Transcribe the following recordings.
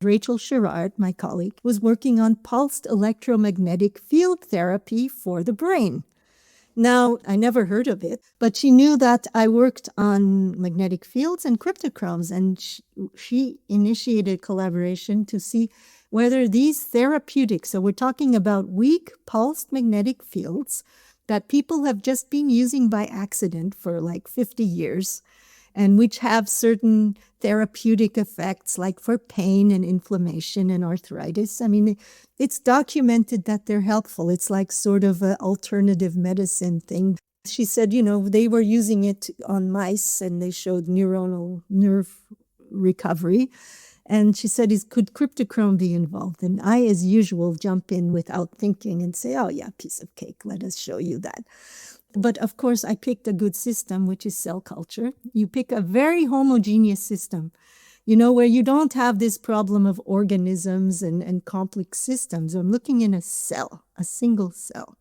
Rachel Sherrard, my colleague, was working on pulsed electromagnetic field therapy for the brain. Now, I never heard of it, but she knew that I worked on magnetic fields and cryptochromes, and she initiated collaboration to see whether these therapeutics, so we're talking about weak pulsed magnetic fields that people have just been using by accident for like 50 years, and which have certain therapeutic effects like for pain and inflammation and arthritis. I mean, it's documented that they're helpful. It's like sort of an alternative medicine thing. She said, they were using it on mice and they showed nerve recovery. And she said, could cryptochrome be involved? And I, as usual, jump in without thinking and say, oh yeah, piece of cake, let us show you that. But of course, I picked a good system, which is cell culture. You pick a very homogeneous system, where you don't have this problem of organisms and complex systems. I'm looking in a cell, a single cell.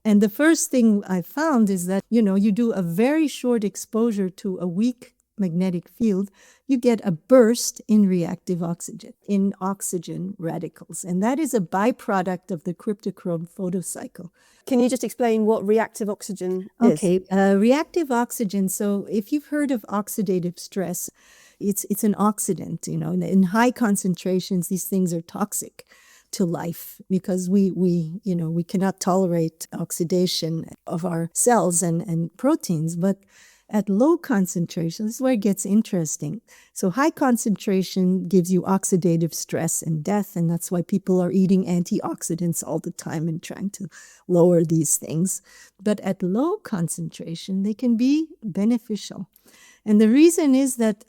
And the first thing I found is that, you do a very short exposure to a weak magnetic field, you get a burst in reactive oxygen, in oxygen radicals. And that is a byproduct of the cryptochrome photocycle. Can you just explain what reactive oxygen is? Okay, reactive oxygen. So if you've heard of oxidative stress, it's an oxidant. In high concentrations, these things are toxic to life because we cannot tolerate oxidation of our cells and proteins. But at low concentration, this is where it gets interesting. So high concentration gives you oxidative stress and death, and that's why people are eating antioxidants all the time and trying to lower these things. But at low concentration, they can be beneficial. And the reason is that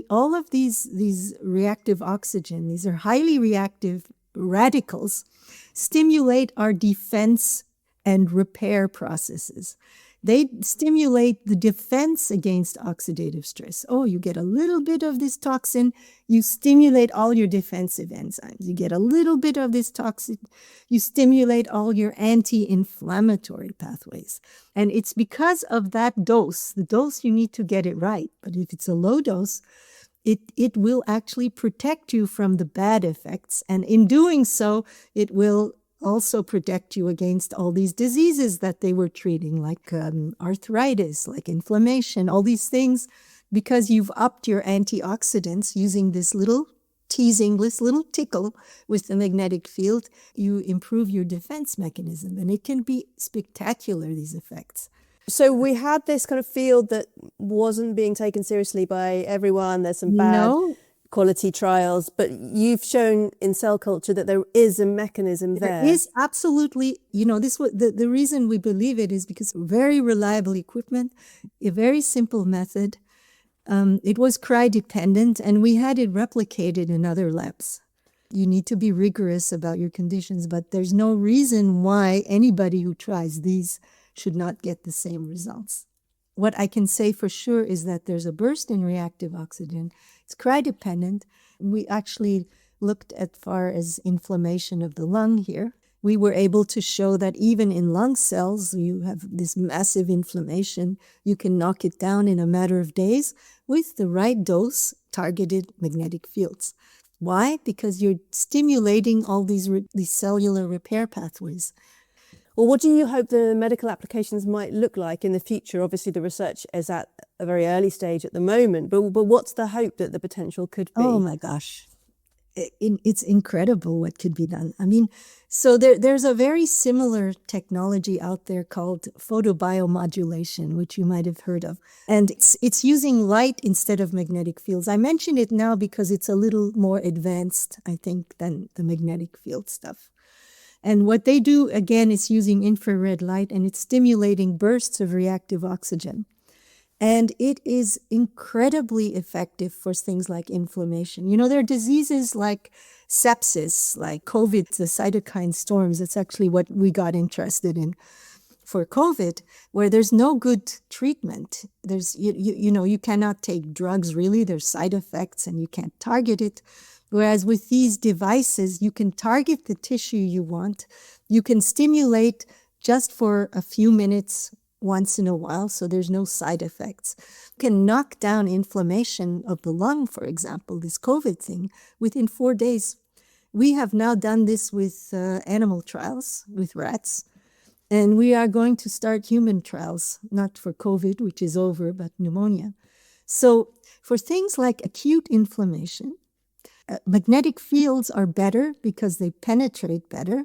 all of these reactive oxygen, these are highly reactive radicals, stimulate our defense and repair processes. They stimulate the defense against oxidative stress. Oh, you get a little bit of this toxin, you stimulate all your defensive enzymes. You get a little bit of this toxin, you stimulate all your anti-inflammatory pathways. And it's because of that dose, the dose you need to get it right. But if it's a low dose, it will actually protect you from the bad effects. And in doing so, it will also protect you against all these diseases that they were treating, like arthritis, like inflammation, all these things, because you've upped your antioxidants using this little teasing, this little tickle with the magnetic field. You improve your defense mechanism, and it can be spectacular, these effects. So we had this kind of field that wasn't being taken seriously by everyone. There's some bad quality trials, but you've shown in cell culture that there is a mechanism there. There is absolutely, the reason we believe it is because very reliable equipment, a very simple method. It was cry-dependent, and we had it replicated in other labs. You need to be rigorous about your conditions, but there's no reason why anybody who tries these should not get the same results. What I can say for sure is that there's a burst in reactive oxygen. It's cry-dependent. We actually looked at far as inflammation of the lung here. We were able to show that even in lung cells, you have this massive inflammation. You can knock it down in a matter of days with the right dose, targeted magnetic fields. Why? Because you're stimulating all these cellular repair pathways. Well, what do you hope the medical applications might look like in the future? Obviously, the research is at a very early stage at the moment, but what's the hope that the potential could be? Oh my gosh, it's incredible what could be done. I mean, so there's a very similar technology out there called photobiomodulation, which you might have heard of. And it's using light instead of magnetic fields. I mention it now because it's a little more advanced, I think, than the magnetic field stuff. And what they do, again, is using infrared light, and it's stimulating bursts of reactive oxygen. And it is incredibly effective for things like inflammation. There are diseases like sepsis, like COVID, the cytokine storms. It's actually what we got interested in for COVID, where there's no good treatment. There's, you cannot take drugs, really. There's side effects, and you can't target it. Whereas with these devices, you can target the tissue you want. You can stimulate just for a few minutes once in a while, so there's no side effects. You can knock down inflammation of the lung, for example, this COVID thing, within 4 days. We have now done this with animal trials, with rats, and we are going to start human trials, not for COVID, which is over, but pneumonia. So for things like acute inflammation, magnetic fields are better because they penetrate better.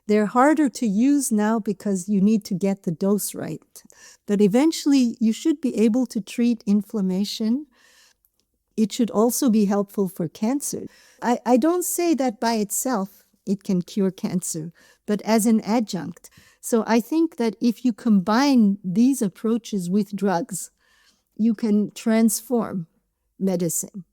They're harder to use now because you need to get the dose right. But eventually, you should be able to treat inflammation. It should also be helpful for cancer. I don't say that by itself it can cure cancer, but as an adjunct. So I think that if you combine these approaches with drugs, you can transform medicine.